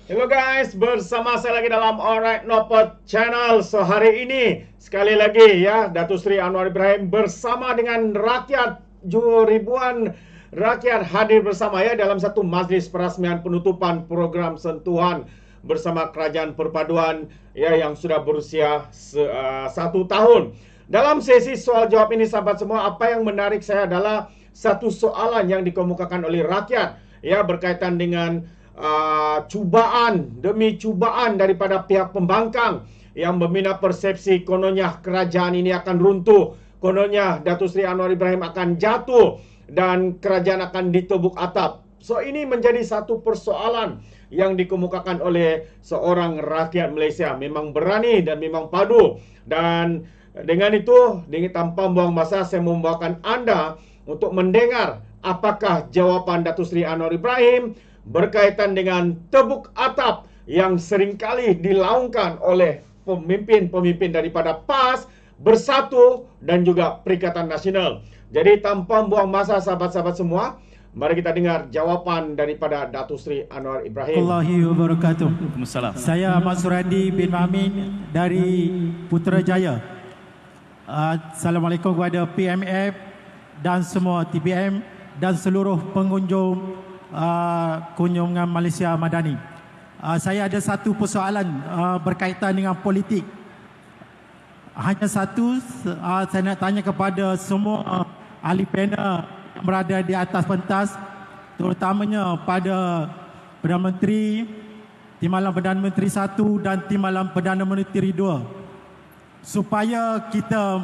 Hello guys, bersama saya lagi dalam Alright Nopot Channel. So hari ini sekali lagi ya, Datuk Seri Anwar Ibrahim bersama dengan rakyat, ribuan rakyat hadir bersama ya dalam satu majlis perasmian penutupan program sentuhan bersama Kerajaan Perpaduan ya yang sudah berusia 1 tahun. Dalam sesi soal jawab ini sahabat semua, apa yang menarik saya adalah satu soalan yang dikemukakan oleh rakyat ya berkaitan dengan cubaan demi cubaan daripada pihak pembangkang yang membina persepsi kononnya kerajaan ini akan runtuh, kononnya Datuk Seri Anwar Ibrahim akan jatuh dan kerajaan akan ditebuk atap. So ini menjadi satu persoalan yang dikemukakan oleh seorang rakyat Malaysia. Memang berani dan memang padu. Dan dengan itu, tanpa buang masa, saya membawakan anda untuk mendengar apakah jawapan Datuk Seri Anwar Ibrahim berkaitan dengan tebuk atap yang seringkali dilaungkan oleh pemimpin-pemimpin daripada PAS, Bersatu dan juga Perikatan Nasional. Jadi tanpa buang masa sahabat-sahabat semua, mari kita dengar jawapan daripada Datuk Seri Anwar Ibrahim. Warahmatullahi wabarakatuh. Saya Ahmad Suradi bin Mamin dari Putrajaya. Assalamualaikum kepada PMF dan semua TBM dan seluruh pengunjung kunjungan Malaysia Madani. Saya ada satu persoalan berkaitan dengan politik. Hanya satu, saya nak tanya kepada semua ahli panel yang berada di atas pentas, terutamanya pada Perdana Menteri, Timbalan Perdana Menteri 1 dan Timbalan Perdana Menteri 2, supaya kita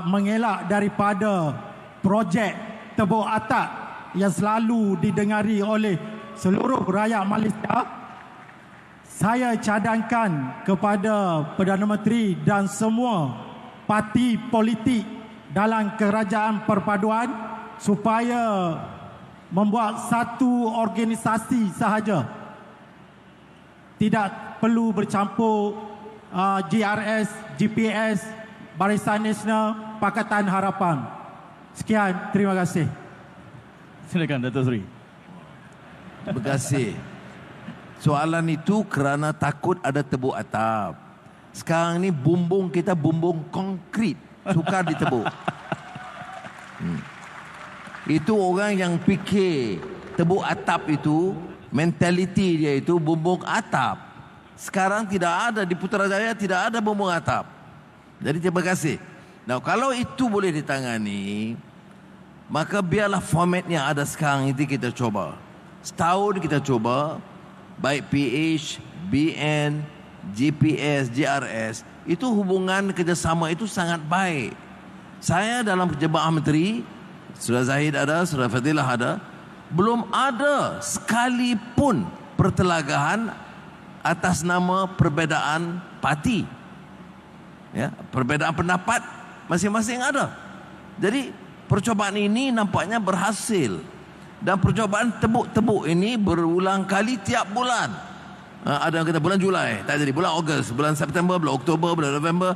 mengelak daripada projek tebuk atap yang selalu didengari oleh seluruh rakyat Malaysia. Saya cadangkan kepada Perdana Menteri dan semua parti politik dalam Kerajaan Perpaduan supaya membuat satu organisasi sahaja. Tidak perlu bercampur GRS, GPS, Barisan Nasional, Pakatan Harapan. Sekian, terima kasih. Silakan Datuk Seri. Terima kasih. Soalan itu kerana takut ada tebuk atap. Sekarang ni bumbung kita bumbung konkrit, sukar ditebuk. Itu orang yang fikir tebuk atap itu, mentaliti dia itu bumbung atap. Sekarang tidak ada, di Putrajaya tidak ada bumbung atap. Jadi terima kasih. Nah, kalau itu boleh ditangani, maka biarlah format yang ada sekarang itu kita coba. Setahun kita coba, baik PH, BN, GPS, GRS, itu hubungan kerjasama itu sangat baik. Saya dalam Jabatan Menteri, Surah Zahid ada, Surah Fadilah ada, belum ada sekalipun pertelagahan atas nama perbezaan parti. Ya, perbezaan pendapat masing-masing ada. Jadi percubaan ini nampaknya berhasil. Dan percubaan tebuk-tebuk ini berulang kali tiap bulan. Ada yang kata bulan Julai, tak jadi. Bulan Ogos, bulan September, bulan Oktober, bulan November.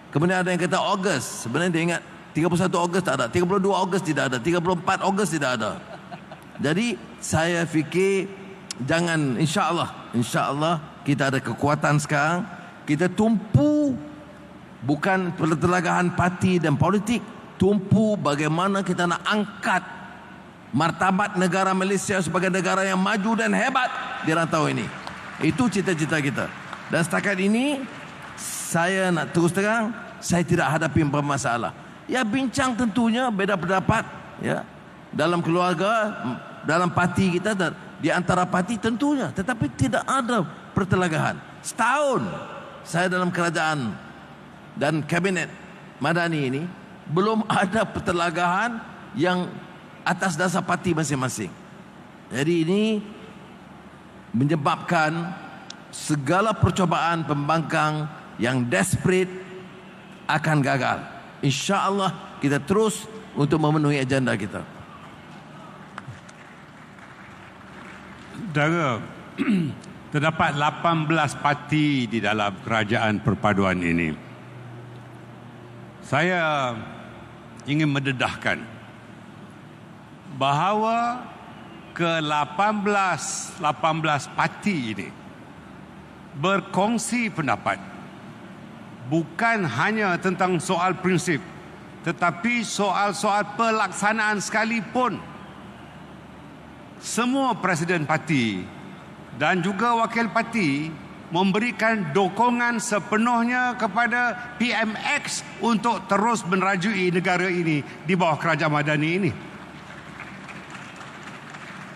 Kemudian ada yang kata Ogos. Sebenarnya dia ingat 31 Ogos tak ada, 32 Ogos tidak ada, 34 Ogos tidak ada. Jadi saya fikir jangan, insya-Allah kita ada kekuatan sekarang. Kita tumpu bukan pertelagahan parti dan politik, tumpu bagaimana kita nak angkat martabat negara Malaysia sebagai negara yang maju dan hebat di rantau ini. Itu cita-cita kita. Dan setakat ini saya nak terus terang, saya tidak hadapi masalah. Ya, bincang tentunya beza pendapat ya dalam keluarga, dalam parti kita dan di antara parti tentunya, tetapi tidak ada pertelagahan. Setahun saya dalam kerajaan dan kabinet Madani ini belum ada pertelagahan yang atas dasar parti masing-masing. Jadi ini menyebabkan segala percubaan pembangkang yang desperate akan gagal. InsyaAllah kita terus untuk memenuhi agenda kita. Saudara, terdapat 18 parti di dalam Kerajaan Perpaduan ini. Saya ingin mendedahkan bahawa ke-18 parti ini berkongsi pendapat bukan hanya tentang soal prinsip, tetapi soal-soal pelaksanaan sekalipun. Semua presiden parti dan juga wakil parti memberikan dukungan sepenuhnya kepada PMX untuk terus menerajui negara ini di bawah kerajaan madani ini.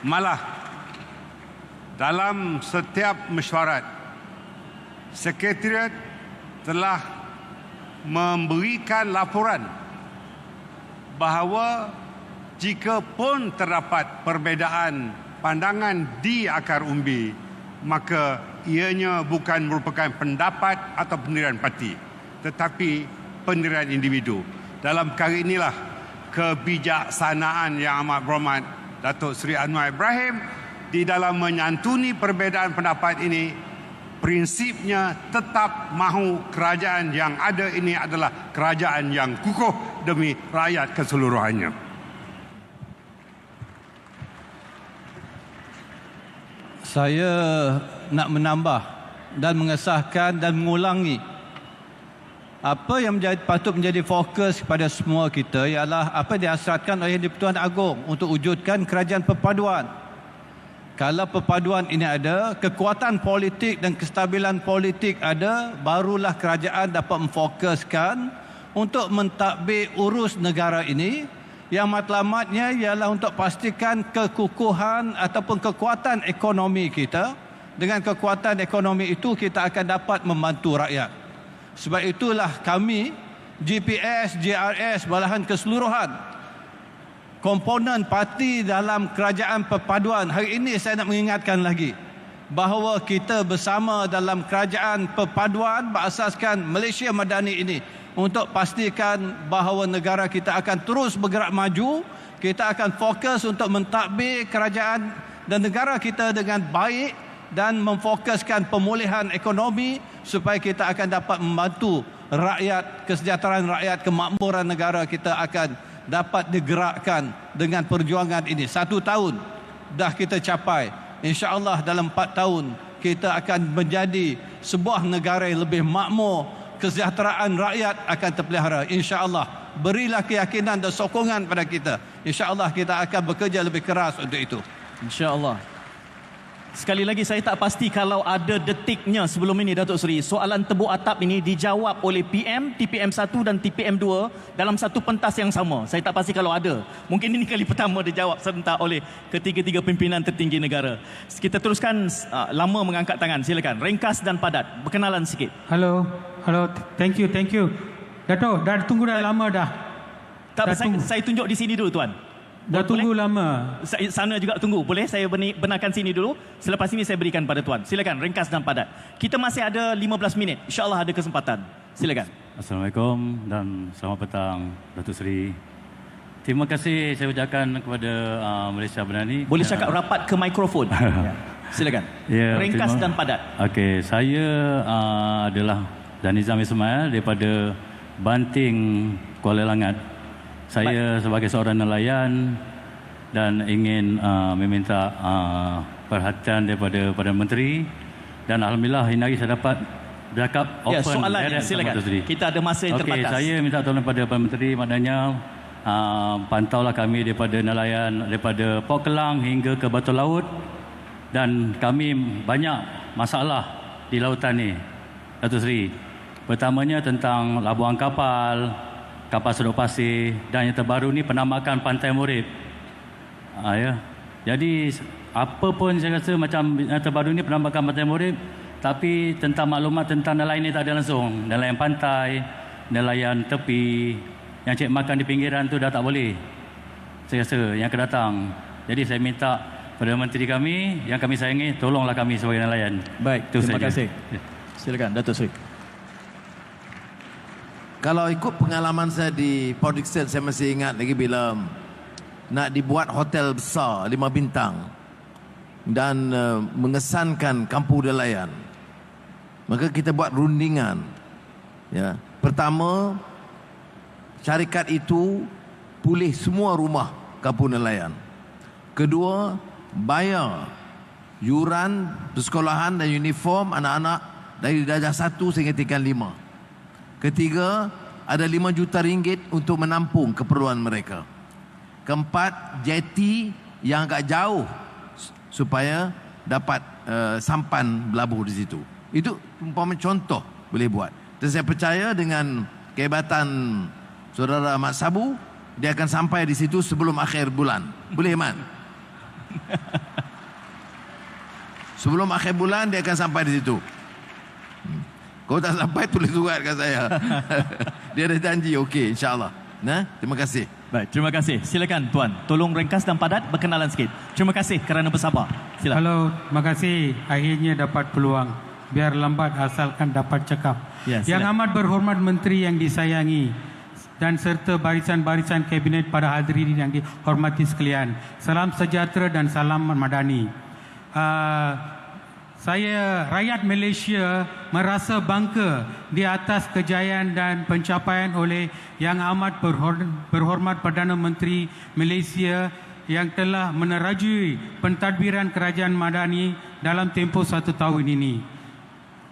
Malah dalam setiap mesyuarat, Sekretariat telah memberikan laporan bahawa jika pun terdapat perbezaan pandangan di akar umbi, maka ianya bukan merupakan pendapat atau pendirian parti, tetapi pendirian individu. Dalam perkara inilah kebijaksanaan yang amat berhormat Datuk Seri Anwar Ibrahim di dalam menyantuni perbezaan pendapat ini, prinsipnya tetap mahu kerajaan yang ada ini adalah kerajaan yang kukuh demi rakyat keseluruhannya. Saya nak menambah dan mengesahkan dan mengulangi apa yang patut menjadi fokus kepada semua kita ialah apa dihasratkan oleh Di-Pertuan Agong untuk wujudkan kerajaan perpaduan. Kalau perpaduan ini ada, kekuatan politik dan kestabilan politik ada, barulah kerajaan dapat memfokuskan untuk mentadbir urus negara ini, yang matlamatnya ialah untuk pastikan kekukuhan ataupun kekuatan ekonomi kita. Dengan kekuatan ekonomi itu kita akan dapat membantu rakyat. Sebab itulah kami, GPS, JRS, malahan keseluruhan komponen parti dalam kerajaan perpaduan. Hari ini saya nak mengingatkan lagi bahawa kita bersama dalam kerajaan perpaduan berasaskan Malaysia Madani ini untuk pastikan bahawa negara kita akan terus bergerak maju. Kita akan fokus untuk mentadbir kerajaan dan negara kita dengan baik dan memfokuskan pemulihan ekonomi supaya kita akan dapat membantu rakyat, kesejahteraan rakyat, kemakmuran negara kita akan dapat digerakkan dengan perjuangan ini. 1 tahun dah kita capai. InsyaAllah dalam 4 tahun kita akan menjadi sebuah negara yang lebih makmur, kesejahteraan rakyat akan terpelihara. InsyaAllah berilah keyakinan dan sokongan pada kita. InsyaAllah kita akan bekerja lebih keras untuk itu. InsyaAllah. Sekali lagi saya tak pasti kalau ada detiknya sebelum ini Datuk Seri, soalan tebuk atap ini dijawab oleh PM, TPM1 dan TPM2 dalam satu pentas yang sama. Saya tak pasti kalau ada. Mungkin ini kali pertama dijawab serentak oleh ketiga-tiga pimpinan tertinggi negara. Kita teruskan, lama mengangkat tangan. Silakan. Ringkas dan padat. Berkenalan sikit. Halo. Thank you. Dato', dah tunggu dah lama dah. Tak, saya tunjuk di sini dulu tuan. Dah tunggu lama. Sana juga tunggu. Boleh saya benarkan sini dulu. Selepas ini saya berikan pada tuan. Silakan, ringkas dan padat. Kita masih ada 15 minit. InsyaAllah ada kesempatan. Silakan. Assalamualaikum dan selamat petang Datuk Seri. Terima kasih saya ucapkan kepada Malaysia Madani. Boleh cakap rapat ke mikrofon. Silakan. Ya, ringkas dan padat. Okey, saya adalah Danizam Ismail daripada Banting, Kuala Langat. Saya sebagai seorang nelayan dan ingin meminta perhatian daripada Perdana Menteri, dan alhamdulillah hari ini saya dapat bercakap open. Ya, soalannya silakan. Kita ada masa yang terbatas. Saya minta tolong pada Perdana Menteri, maknanya pantaulah kami daripada nelayan daripada Port Kelang hingga ke Batu Laut, dan kami banyak masalah di lautan ni Datuk Seri. Pertamanya tentang labuan kapal sedut pasir, dan yang terbaru ni penambakan Pantai Murid. Ya. Jadi apa pun saya rasa macam yang terbaru ni penambakan Pantai Murid, tapi tentang maklumat tentang nelayan ni tak ada langsung. Nelayan pantai, nelayan tepi, yang cek makan di pinggiran tu dah tak boleh, saya rasa yang akan datang. Jadi saya minta Perdana Menteri kami yang kami sayangi, tolonglah kami sebagai nelayan. Baik, terima kasih. Silakan Datuk Seri. Kalau ikut pengalaman saya di Port Dickson, saya masih ingat lagi bila nak dibuat hotel besar 5 bintang dan mengesankan kampung nelayan. Maka kita buat rundingan. Ya. Pertama, syarikat itu pulih semua rumah kampung nelayan. Kedua, bayar yuran persekolahan dan uniform anak-anak dari darjah 1 sehingga tingkat 5. Ketiga, ada 5 juta ringgit untuk menampung keperluan mereka. Keempat, jeti yang agak jauh supaya dapat sampan berlabuh di situ. Itu umpama contoh boleh buat. Dan saya percaya dengan kehebatan Saudara Mat Sabu, dia akan sampai di situ sebelum akhir bulan. Boleh, Mat? Sebelum akhir bulan dia akan sampai di situ. Kalau tak sampai, tulis surat kat saya. Dia ada janji, okey, insyaAllah. Nah, terima kasih. Baik, terima kasih. Silakan Tuan, tolong ringkas dan padat, berkenalan sikit. Terima kasih kerana bersabar. Silakan. Halo, terima kasih. Akhirnya dapat peluang. Biar lambat asalkan dapat cakap. Ya, yang silakan. amat berhormat Menteri yang disayangi dan serta barisan-barisan kabinet pada hadirin yang dihormati sekalian. Salam sejahtera dan salam madani. Saya rakyat Malaysia merasa bangga di atas kejayaan dan pencapaian oleh Yang Amat Berhormat Perdana Menteri Malaysia yang telah menerajui pentadbiran kerajaan madani dalam tempoh 1 tahun ini.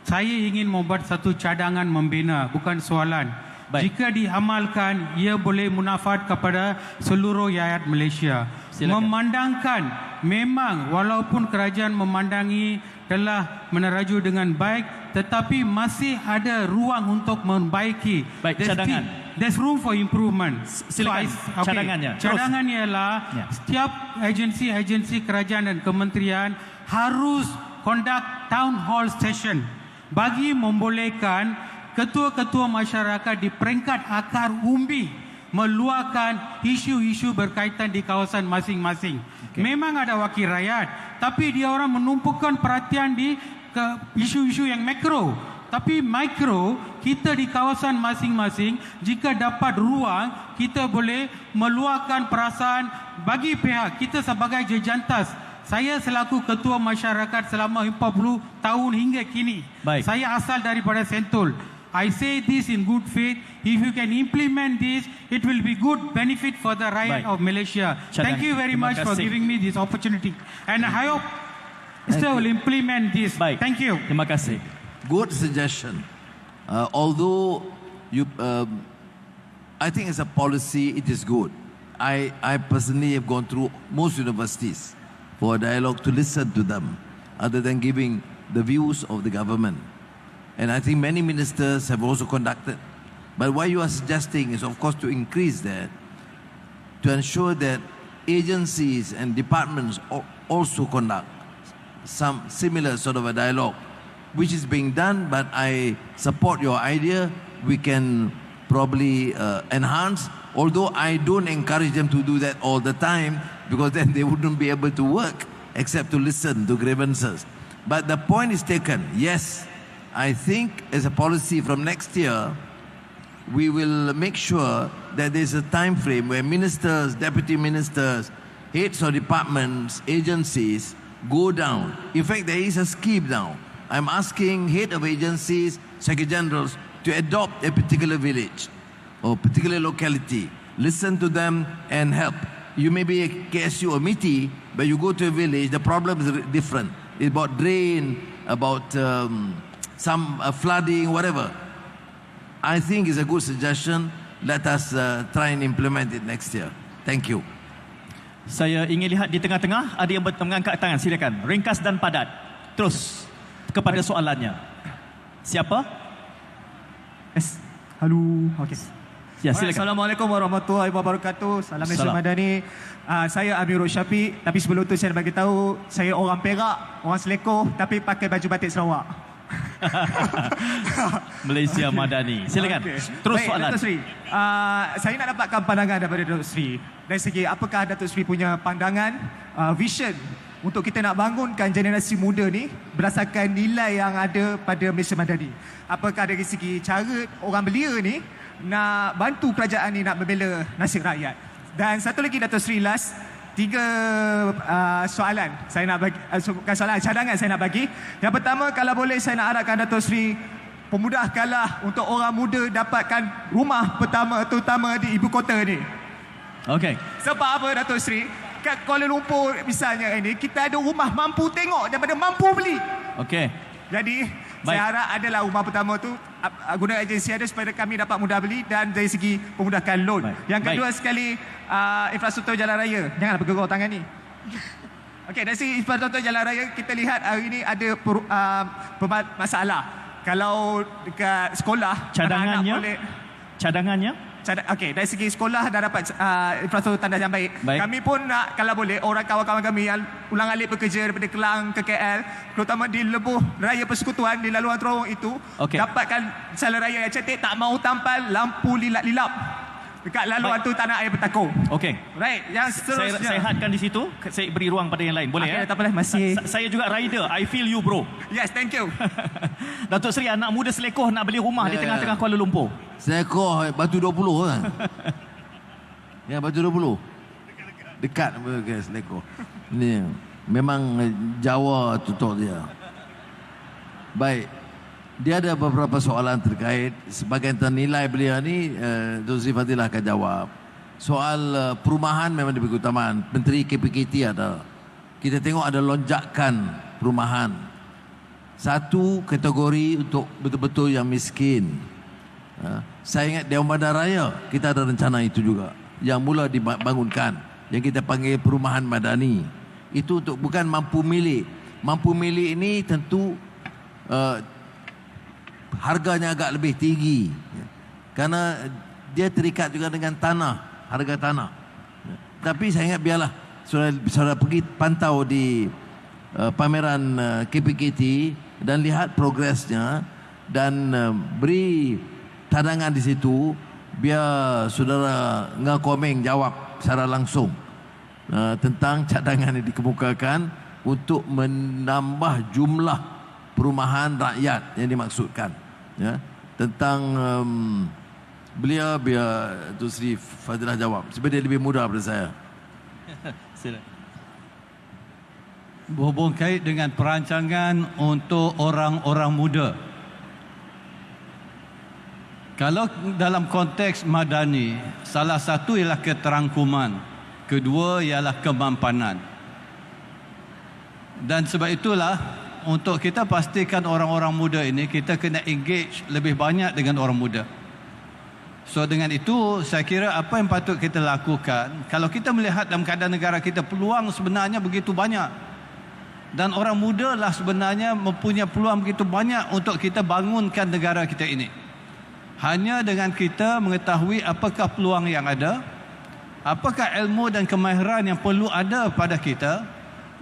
Saya ingin membuat satu cadangan membina, bukan soalan. Baik. Jika diamalkan, ia boleh munafat kepada seluruh rakyat Malaysia. Silakan. Memandangkan memang walaupun kerajaan memandangi telah meneraju dengan baik, tetapi masih ada ruang untuk membaiki. Baik, cadangan. There's room for improvement. Silakan, cadangannya. Terus. Cadangannya ialah Ya. setiap agensi-agensi kerajaan dan kementerian harus conduct town hall session bagi membolehkan ketua-ketua masyarakat di peringkat akar umbi meluahkan isu-isu berkaitan di kawasan masing-masing. Memang ada wakil rakyat, tapi dia orang menumpukan perhatian di isu-isu yang makro. Tapi mikro, kita di kawasan masing-masing, jika dapat ruang, kita boleh meluahkan perasaan bagi pihak kita sebagai jejantas. Saya selaku ketua masyarakat selama 40 tahun hingga kini. Baik. Saya asal daripada Sentul. I say this in good faith. If you can implement this, it will be good benefit for the rakyat Baik. of Malaysia. Cadangan. Thank you very Terima much for kasih. giving me this opportunity. And I hope Mr. will implement this. Baik. Thank you. Terima kasih. Good suggestion. Although you, I think as a policy, it is good. I personally have gone through most universities for a dialogue to listen to them, other than giving the views of the government. And I think many ministers have also conducted. But what you are suggesting is, of course, to increase that, to ensure that agencies and departments also conduct some similar sort of a dialogue, which is being done, but I support your idea. We can probably enhance, although I don't encourage them to do that all the time, because then they wouldn't be able to work except to listen to grievances. But the point is taken. Yes, I think as a policy from next year, we will make sure that there's a time frame where ministers, deputy ministers, heads of departments, agencies go down. In fact, there is a scheme now. I'm asking head of agencies, secretary generals to adopt a particular village or particular locality, listen to them and help. You may be a KSU or MITI, but you go to a village, the problem is different. It's about drain, about some flooding, whatever. I think it's a good suggestion. Let us try and implement it next year. Thank you. Saya ingin lihat di tengah-tengah ada yang mengangkat tangan. Silakan. Ringkas dan padat. Terus kepada soalannya. Siapa? Yes. Halo. Okey. Ya, silakan. Assalamualaikum warahmatullahi wabarakatuh. Salam Malaysia Salam. Madani. Saya Amirul Syafiq, tapi sebelum tu saya nak bagi tahu saya orang Perak, orang Selekor tapi pakai baju batik Sarawak. Malaysia Madani. Silakan. Okey. Terus Baik, soalan. Datuk Seri, saya nak dapatkan pandangan daripada Datuk Seri. Dari segi apakah Datuk Seri punya pandangan, vision untuk kita nak bangunkan generasi muda ni berdasarkan nilai yang ada pada Malaysia Madani. Apakah dari segi cara orang belia ni nak bantu kerajaan ni nak membela nasib rakyat. Dan satu lagi Datuk Seri, last 3 soalan saya nak bagi, bukan soalan, cadangan saya nak bagi. Yang pertama, kalau boleh saya nak harapkan Datuk Seri pemudahkanlah untuk orang muda dapatkan rumah pertama terutama di ibu kota ni. Okey. Sebab apa Datuk Seri? kat Kuala Lumpur misalnya ini, kita ada rumah mampu tengok daripada mampu beli. Okey. Jadi, Baik. saya harap adalah rumah pertama tu guna agensi ada supaya kami dapat mudah beli dan dari segi pemudahkan loan. Baik. Yang kedua Baik. sekali, infrastruktur jalan raya. Janganlah bergerak tangan ni. Okey, dari segi infrastruktur jalan raya, kita lihat hari ini ada masalah. Kalau dekat sekolah, Cadangannya? Okey, dari segi sekolah dah dapat infrastruktur tandas yang baik. Baik. Kami pun nak, kalau boleh, orang kawan-kawan kami yang ulang-alik bekerja daripada Kelang ke KL, terutama di Lebuh Raya Persekutuan, di laluan terowong itu, Okey. dapatkan jalan raya yang cantik, tak mahu tampal lampu lilap-lilap. Dekat laluan Baik. tu tanah air bertakung. Okey. Right, yang seterusnya. Saya hadkan di situ. Saya beri ruang pada yang lain. Boleh Okey, ya? tak apalah, masih. Saya juga rider. I feel you, bro. Yes, thank you. Datuk Seri, anak muda selekoh nak beli rumah di tengah-tengah Kuala Lumpur. Seekor Batu 20 kan? Ya, Batu 20. Dekat ke Selekor. Ini memang Jawa tutur dia. Baik. Dia ada beberapa soalan terkait sebagian ternilai beliau ni Dr. Sri Fadilah akan jawab. Soal perumahan memang diberi keutamaan. Menteri KPKT ada. Kita tengok ada lonjakan perumahan. Satu kategori untuk betul-betul yang miskin. Saya ingat Dewan Bandar Raya kita ada rencana itu juga yang mula dibangunkan, yang kita panggil perumahan madani. Itu untuk bukan mampu milik. Mampu milik ini tentu harganya agak lebih tinggi karena dia terikat juga dengan tanah, harga tanah. Tapi saya ingat biarlah saudara pergi pantau di pameran KPKT dan lihat progresnya dan beri cadangan di situ biar saudara Ngakomeng jawab secara langsung tentang cadangan yang dikemukakan untuk menambah jumlah perumahan rakyat yang dimaksudkan. Ya, tentang beliau biar Dr. Sri Fadilah jawab sebab dia lebih muda daripada saya. Sila. Berhubung kait dengan perancangan untuk orang-orang muda. Kalau dalam konteks madani, salah satu ialah keterangkuman, kedua ialah kemampanan. Dan sebab itulah untuk kita pastikan orang-orang muda ini, kita kena engage lebih banyak dengan orang muda. So dengan itu, saya kira apa yang patut kita lakukan, kalau kita melihat dalam keadaan negara kita, peluang sebenarnya begitu banyak. Dan orang muda lah sebenarnya mempunyai peluang begitu banyak untuk kita bangunkan negara kita ini. Hanya dengan kita mengetahui apakah peluang yang ada, apakah ilmu dan kemahiran yang perlu ada pada kita,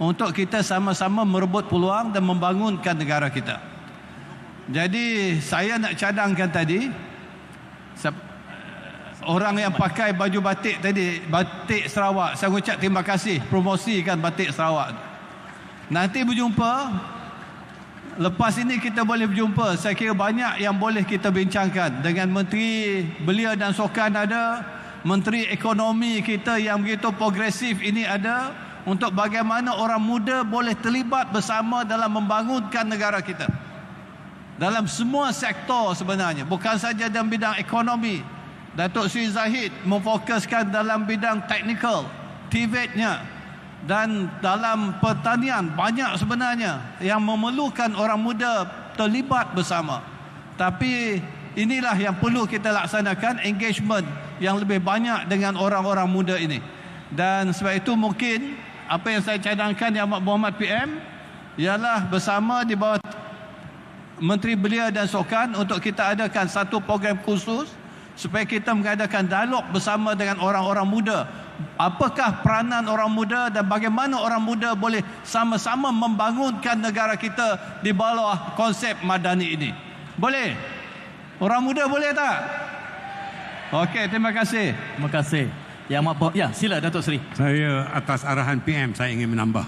untuk kita sama-sama merebut peluang dan membangunkan negara kita. Jadi saya nak cadangkan tadi, orang yang pakai baju batik tadi, batik Sarawak, saya ucap terima kasih promosikan batik Sarawak. Nanti berjumpa, lepas ini kita boleh berjumpa. Saya kira banyak yang boleh kita bincangkan dengan Menteri Belia dan Sukan ada, Menteri Ekonomi kita yang begitu progresif ini ada, untuk bagaimana orang muda boleh terlibat bersama dalam membangunkan negara kita. Dalam semua sektor sebenarnya, bukan saja dalam bidang ekonomi. Datuk Sri Zahid memfokuskan dalam bidang teknikal, TVET-nya, dan dalam pertanian banyak sebenarnya yang memerlukan orang muda terlibat bersama. Tapi inilah yang perlu kita laksanakan, engagement yang lebih banyak dengan orang-orang muda ini. Dan sebab itu mungkin apa yang saya cadangkan Yang Amat Berhormat PM ialah bersama di bawah Menteri Belia dan Sukan untuk kita adakan satu program khusus supaya kita mengadakan dialog bersama dengan orang-orang muda. Apakah peranan orang muda dan bagaimana orang muda boleh sama-sama membangunkan negara kita di bawah konsep madani ini. Boleh? Orang muda boleh tak? Okey, terima kasih. Terima kasih. Yang Amat Berhormat. Ya, sila Datuk Seri. Saya atas arahan PM saya ingin menambah.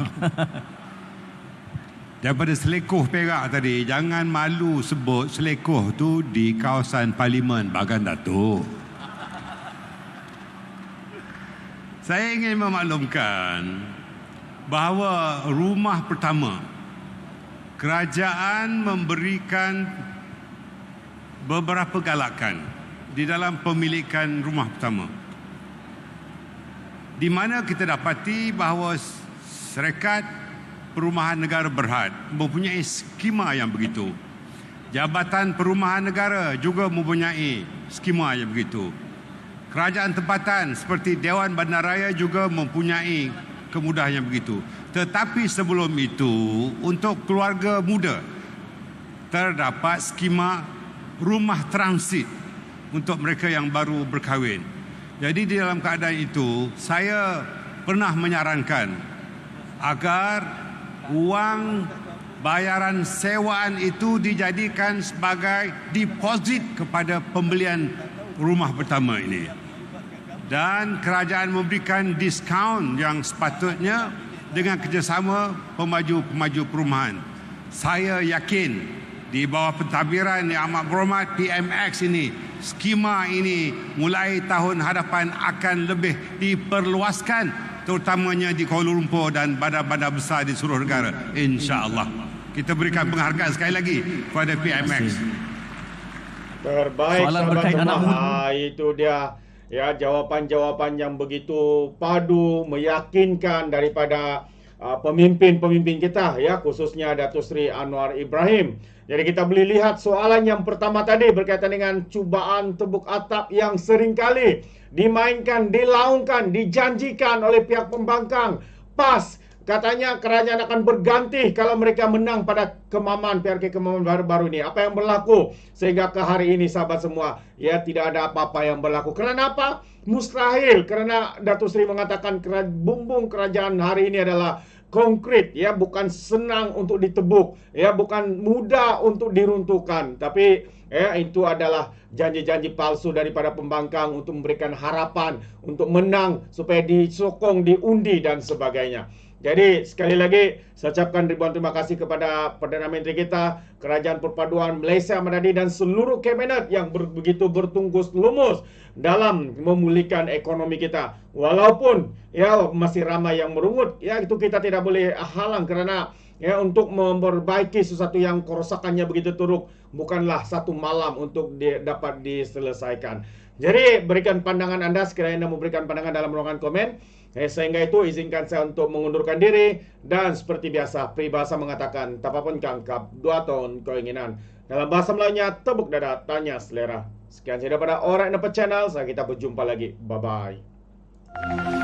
Daripada Selekoh Perak tadi, jangan malu sebut Selekoh tu di kawasan Parlimen Bagan Datuk. Saya ingin memaklumkan bahawa rumah pertama, kerajaan memberikan beberapa galakan di dalam pemilikan rumah pertama. di mana kita dapati bahawa Syarikat Perumahan Negara Berhad mempunyai skema yang begitu. Jabatan Perumahan Negara juga mempunyai skema yang begitu. Kerajaan tempatan seperti Dewan Bandaraya juga mempunyai kemudahan yang begitu. Tetapi sebelum itu, untuk keluarga muda, terdapat skema rumah transit untuk mereka yang baru berkahwin. Jadi di dalam keadaan itu, saya pernah menyarankan agar wang bayaran sewaan itu dijadikan sebagai deposit kepada pembelian rumah pertama ini. Dan kerajaan memberikan diskaun yang sepatutnya dengan kerjasama pemaju-pemaju perumahan. Saya yakin di bawah pentadbiran yang amat berhormat PMX ini, skema ini mulai tahun hadapan akan lebih diperluaskan, terutamanya di Kuala Lumpur dan bandar-bandar besar di seluruh negara, insya-Allah. Kita berikan penghargaan sekali lagi kepada PMX. Terbaik, Soalan sahabat berkait anak semua. muda. Itu dia ya, jawapan-jawapan yang begitu padu, meyakinkan daripada pemimpin-pemimpin kita, ya, khususnya Datuk Seri Anwar Ibrahim. Jadi kita boleh lihat soalan yang pertama tadi berkaitan dengan cubaan tebuk atap yang seringkali dimainkan, dilaungkan, dijanjikan oleh pihak pembangkang. Pas, katanya kerajaan akan berganti kalau mereka menang pada kemaman PRK kemaman baru-baru ini. Apa yang berlaku sehingga ke hari ini, sahabat semua? Ya, tidak ada apa-apa yang berlaku. Kerana apa? Mustahil. Kerana Datuk Seri mengatakan bumbung kerajaan hari ini adalah konkret, ya, bukan senang untuk ditebuk, ya, bukan mudah untuk diruntuhkan. Tapi ya, itu adalah janji-janji palsu daripada pembangkang untuk memberikan harapan untuk menang supaya disokong, diundi dan sebagainya. Jadi sekali lagi saya ucapkan ribuan terima kasih kepada Perdana Menteri kita, Kerajaan Perpaduan Malaysia Madani dan seluruh kabinet yang begitu bertungkus lumus dalam memulihkan ekonomi kita. Walaupun ya masih ramai yang merungut, ya itu kita tidak boleh halang kerana ya untuk memperbaiki sesuatu yang kerosakannya begitu teruk bukanlah satu malam untuk dapat diselesaikan. Jadi berikan pandangan anda sekiranya memberikan pandangan dalam ruangan komen. Sehingga itu izinkan saya untuk mengundurkan diri. Dan seperti biasa, peribahasa mengatakan tapapun kangkap, 2 tahun keinginan. Dalam bahasa Melayunya, tepuk dada, tanya selera. Sekian saja daripada Alright Nampak Channel. Kita berjumpa lagi. Bye-bye.